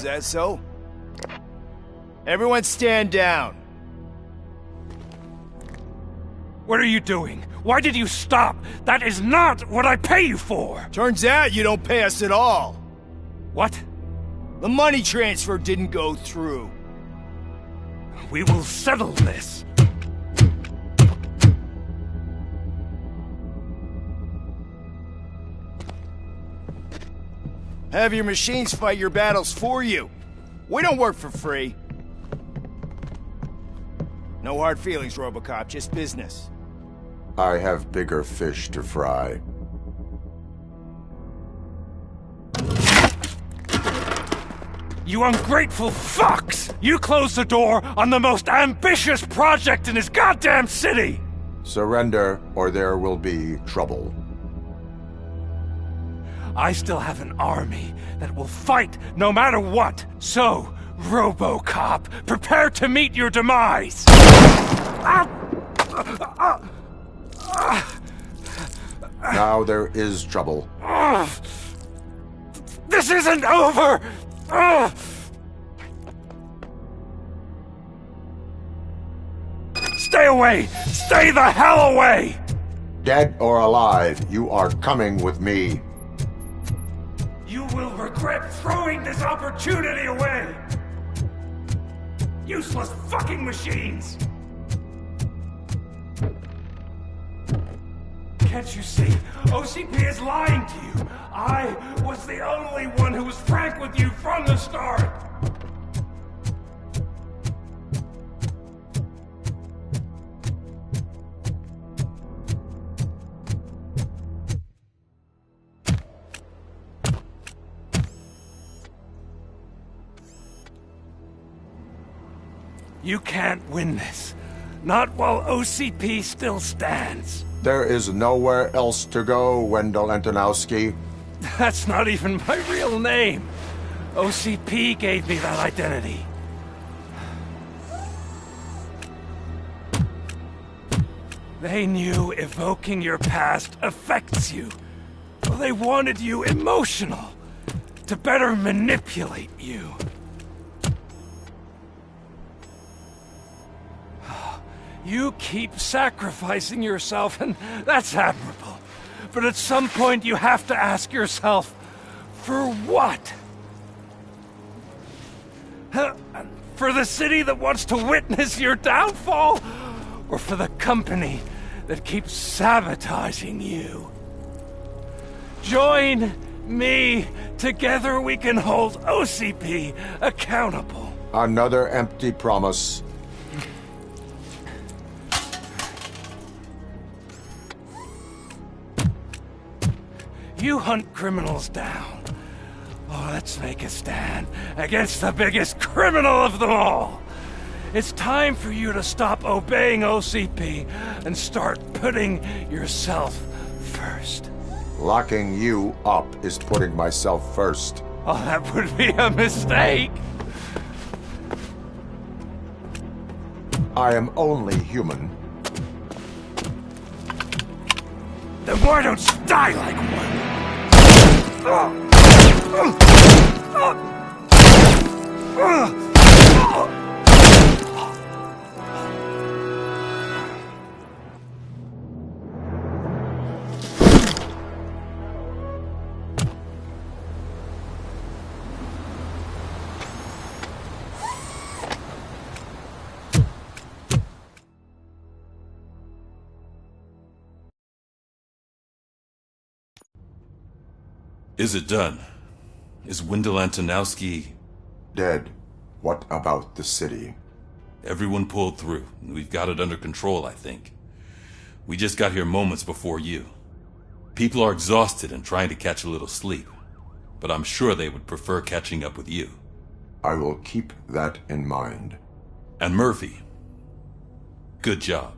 Is that so? Everyone stand down. What are you doing? Why did you stop? That is not what I pay you for! Turns out you don't pay us at all. What? The money transfer didn't go through. We will settle this. Have your machines fight your battles for you. We don't work for free. No hard feelings, Robocop, just business. I have bigger fish to fry. You ungrateful fucks! You closed the door on the most ambitious project in this goddamn city! Surrender, or there will be trouble. I still have an army that will fight no matter what. So, Robocop, prepare to meet your demise! Now there is trouble. This isn't over! Stay away! Stay the hell away! Dead or alive, you are coming with me. You will regret throwing this opportunity away! Useless fucking machines! Can't you see? OCP is lying to you! I was the only one who was frank with you from the start! You can't win this. Not while OCP still stands. There is nowhere else to go, Wendell Antonowski. That's not even my real name. OCP gave me that identity. They knew evoking your past affects you. Well, they wanted you emotional, to better manipulate you. You keep sacrificing yourself, and that's admirable. But at some point you have to ask yourself, for what? For the city that wants to witness your downfall? Or for the company that keeps sabotaging you? Join me. Together we can hold OCP accountable. Another empty promise. You hunt criminals down. Oh, let's make a stand against the biggest criminal of them all. It's time for you to stop obeying OCP and start putting yourself first. Locking you up is putting myself first. Oh, that would be a mistake. I am only human. Then why don't you die like one? Is it done? Is Wendell Antonowski... Dead. What about the city? Everyone pulled through. We've got it under control, I think. We just got here moments before you. People are exhausted and trying to catch a little sleep. But I'm sure they would prefer catching up with you. I will keep that in mind. And Murphy, good job.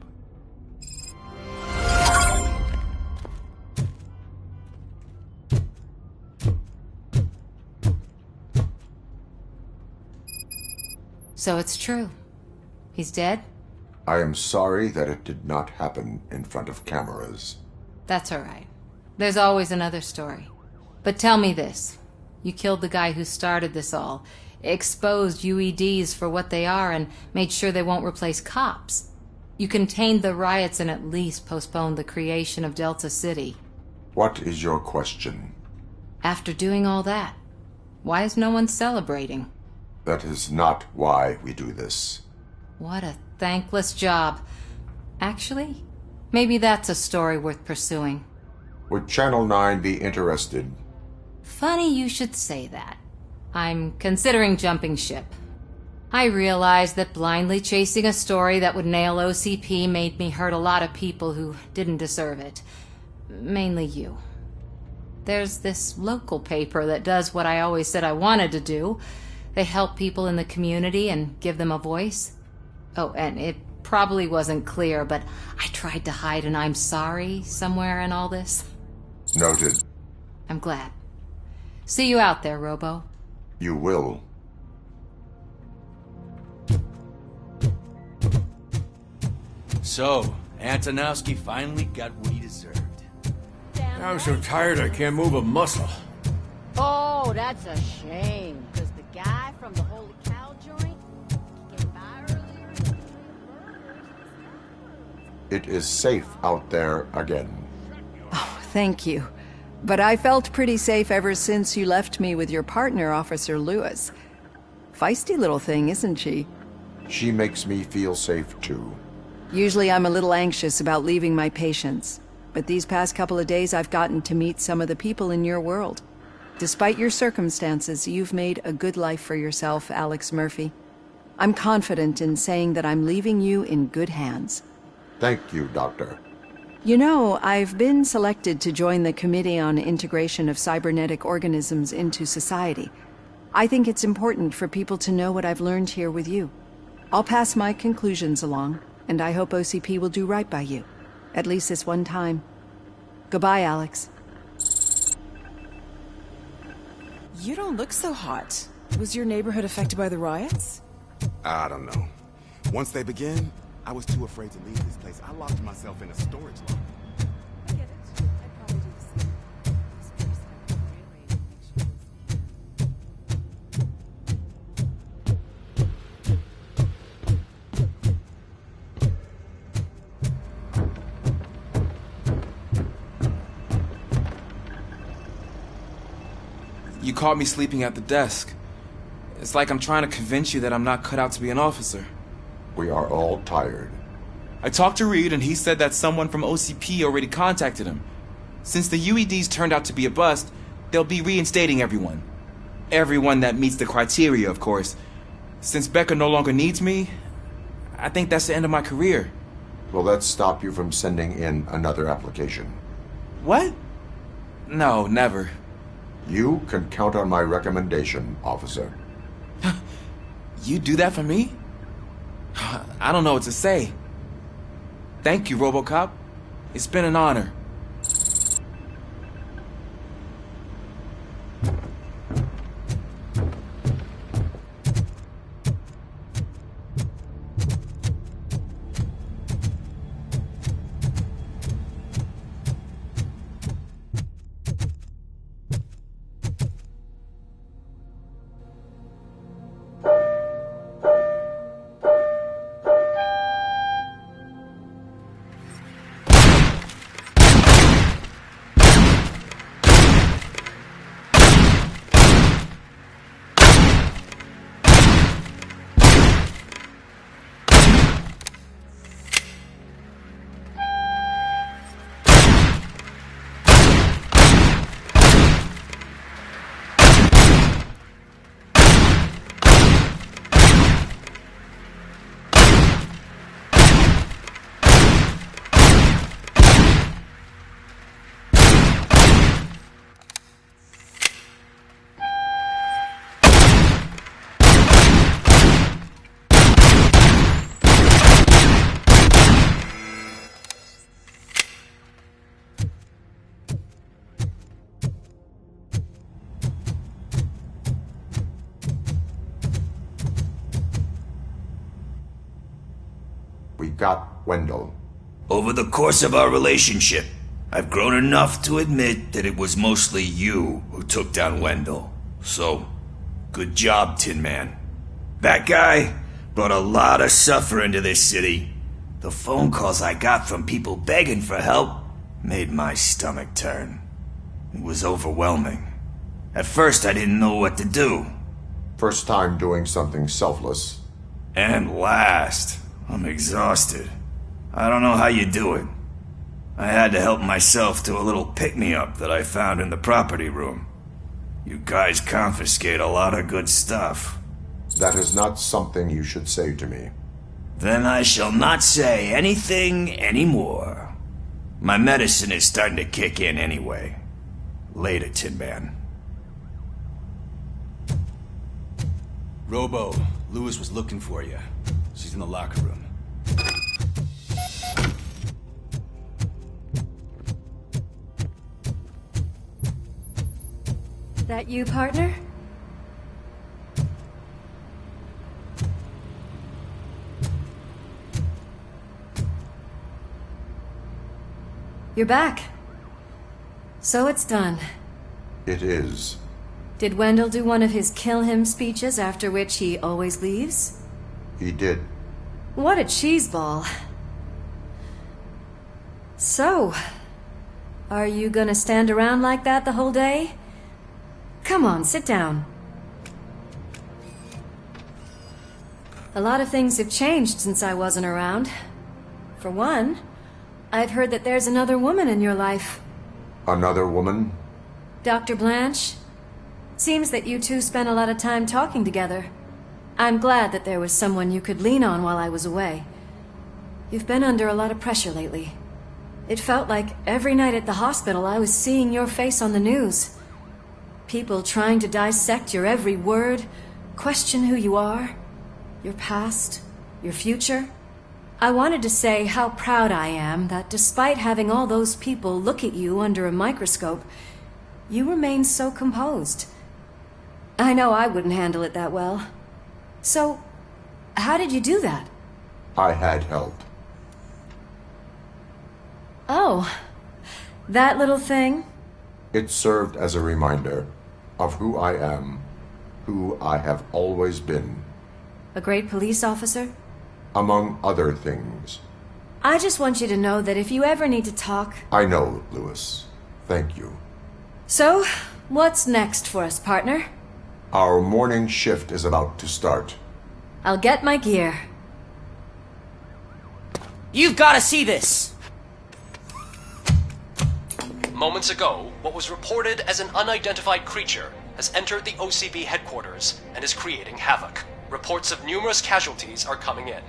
So it's true. He's dead? I am sorry that it did not happen in front of cameras. That's all right. There's always another story. But tell me this. You killed the guy who started this all. exposed UEDs for what they are and made sure they won't replace cops. You contained the riots and at least postponed the creation of Delta City. What is your question? After doing all that, why is no one celebrating? That is not why we do this. What a thankless job. Actually, maybe that's a story worth pursuing. Would Channel 9 be interested? Funny you should say that. I'm considering jumping ship. I realized that blindly chasing a story that would nail OCP made me hurt a lot of people who didn't deserve it. Mainly you. There's this local paper that does what I always said I wanted to do. They help people in the community and give them a voice. Oh, and it probably wasn't clear, but I tried to hide an I'm sorry somewhere in all this. Noted. I'm glad. See you out there, Robo. You will. So, Antonowski finally got what he deserved. I'm so tired I can't move a muscle. Oh, that's a shame. Because the guy from the Holy Cow joint came by earlier. It is safe out there again. Oh, thank you. But I felt pretty safe ever since you left me with your partner, Officer Lewis. Feisty little thing, isn't she? She makes me feel safe too. Usually I'm a little anxious about leaving my patients, but these past couple of days I've gotten to meet some of the people in your world. Despite your circumstances, you've made a good life for yourself, Alex Murphy. I'm confident in saying that I'm leaving you in good hands. Thank you, Doctor. You know, I've been selected to join the Committee on Integration of Cybernetic Organisms into Society. I think it's important for people to know what I've learned here with you. I'll pass my conclusions along, and I hope OCP will do right by you. At least this one time. Goodbye, Alex. You don't look so hot. Was your neighborhood affected by the riots? I don't know. Once they begin, I was too afraid to leave this place. I locked myself in a storage locker. I get it. I'd probably do the same. This place got the railway connection. You caught me sleeping at the desk. It's like I'm trying to convince you that I'm not cut out to be an officer. We are all tired. I talked to Reed and he said that someone from OCP already contacted him. Since the UEDs turned out to be a bust, they'll be reinstating everyone. Everyone that meets the criteria, of course. Since Becca no longer needs me, I think that's the end of my career. Will that stop you from sending in another application? What? No, never. You can count on my recommendation, officer. You do that for me? I don't know what to say. Thank you, Robocop. It's been an honor. We got Wendell. Over the course of our relationship, I've grown enough to admit that it was mostly you who took down Wendell. So, Good job, Tin Man. That guy brought a lot of suffering to this city. The phone calls I got from people begging for help made my stomach turn. It was overwhelming. At first, I didn't know what to do. First time doing something selfless. And last, I'm exhausted. I don't know how you do it. I had to help myself to a little pick-me-up that I found in the property room. You guys confiscate a lot of good stuff. That is not something you should say to me. Then I shall not say anything anymore. My medicine is starting to kick in anyway. Later, Tin Man. Robo, Lewis was looking for you. She's in the locker room. That you, partner? You're back. So it's done. It is. Did Wendell do one of his kill him speeches after which he always leaves? He did. What a cheeseball. So, are you gonna stand around like that the whole day? Come on, sit down. A lot of things have changed since I wasn't around. For one, I've heard that there's another woman in your life. Another woman? Dr. Blanche? Seems that you two spent a lot of time talking together. I'm glad that there was someone you could lean on while I was away. You've been under a lot of pressure lately. It felt like every night at the hospital I was seeing your face on the news. People trying to dissect your every word, question who you are, your past, your future. I wanted to say how proud I am that despite having all those people look at you under a microscope, you remain so composed. I know I wouldn't handle it that well. So, how did you do that? I had help. Oh, that little thing? It served as a reminder of who I am, who I have always been. A great police officer? Among other things. I just want you to know that if you ever need to talk... I know, Lewis. Thank you. So, what's next for us, partner? Our morning shift is about to start. I'll get my gear. You've got to see this! Moments ago, what was reported as an unidentified creature has entered the OCB headquarters and is creating havoc. Reports of numerous casualties are coming in.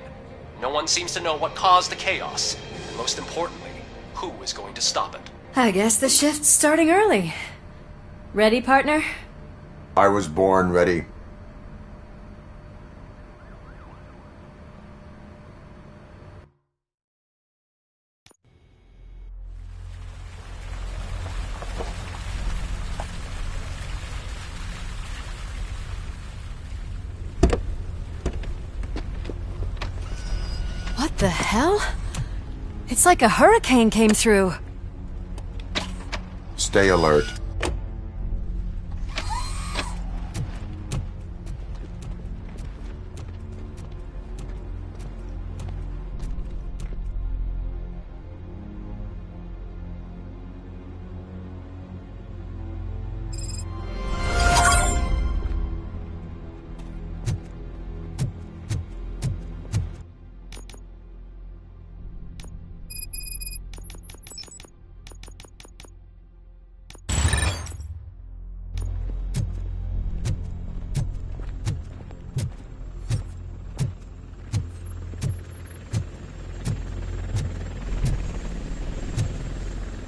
No one seems to know what caused the chaos, and most importantly, who is going to stop it. I guess the shift's starting early. Ready, partner? I was born ready. What the hell? It's like a hurricane came through. Stay alert.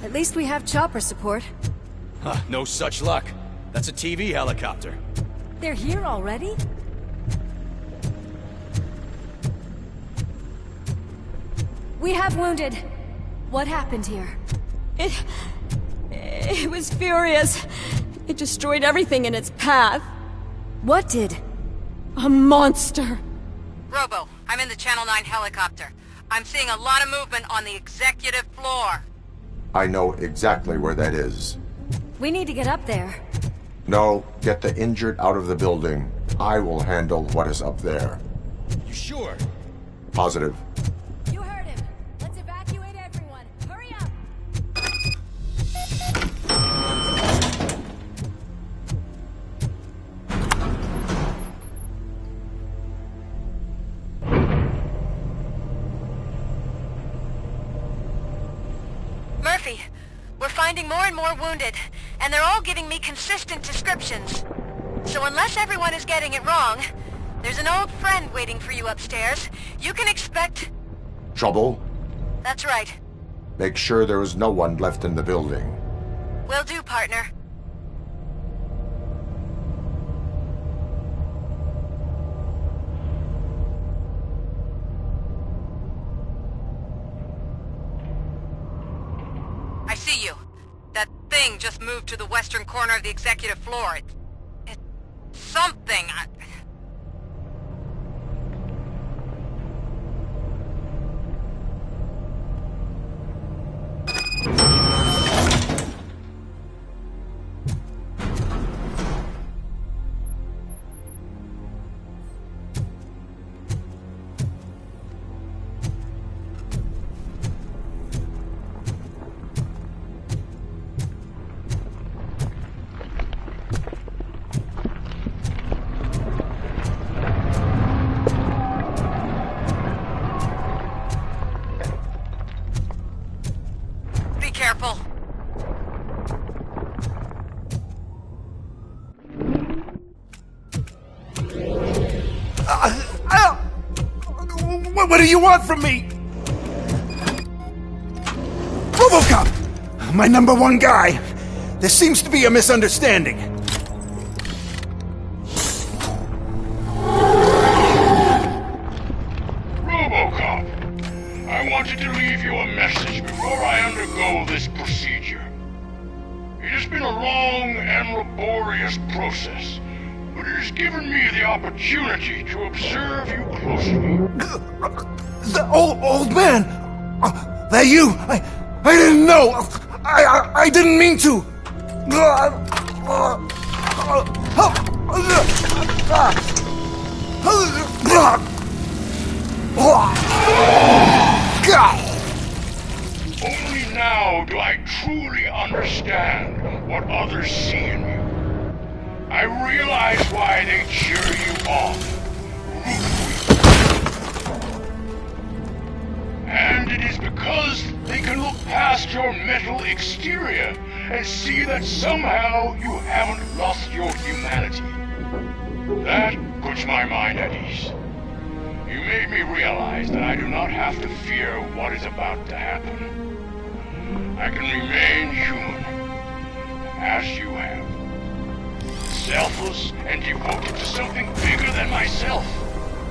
At least we have chopper support. Huh, no such luck. That's a TV helicopter. They're here already? We have wounded. What happened here? It was furious. It destroyed everything in its path. What did? A monster. Robo, I'm in the Channel 9 helicopter. I'm seeing a lot of movement on the executive floor. I know exactly where that is. We need to get up there. No, get the injured out of the building. I will handle what is up there. You sure? Positive. You heard him. Let's evacuate everyone. Hurry up. Murphy, we're finding more and more wounded, and they're all giving me consistent descriptions. So unless everyone is getting it wrong, there's an old friend waiting for you upstairs. You can expect... Trouble? That's right. Make sure there is no one left in the building. Will do, partner. I see you. That thing just moved to the western corner of the executive floor. It's something. Be careful. What do you want from me? Robocop! My number one guy. There seems to be a misunderstanding. Robocop, I wanted to leave you a message before I undergo this procedure. It has been a long and laborious process, but it has given me the opportunity to observe you closely. The old man! That you! I didn't know! I didn't mean to! Only now do I truly understand what others see in you. I realize why they cheer you on. And it is because they can look past your metal exterior and see that somehow you haven't lost your humanity. That puts my mind at ease. You made me realize that I do not have to fear what is about to happen. I can remain human, as you have. Selfless and devoted to something bigger than myself,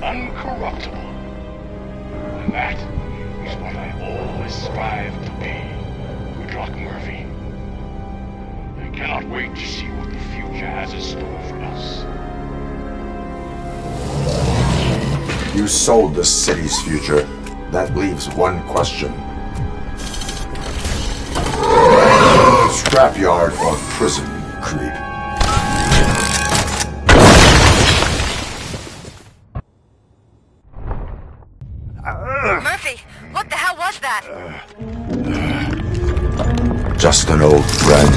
uncorruptible. And that is what I always strive to be. Good luck, Murphy. I cannot wait to see what the future has in store for us. You sold the city's future. That leaves one question. Scrapyard or prison, creep? Murphy, what the hell was that? Just an old friend.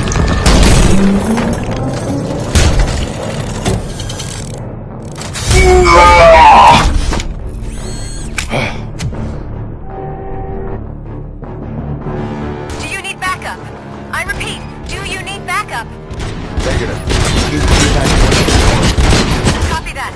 Do you need backup? I repeat, do you need backup? Negative. Copy that.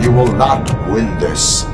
You will not win this.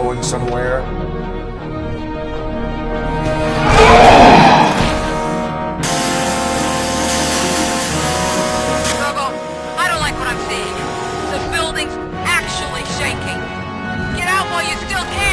going somewhere? Robo, I don't like what I'm seeing. The building's actually shaking. Get out while you still can!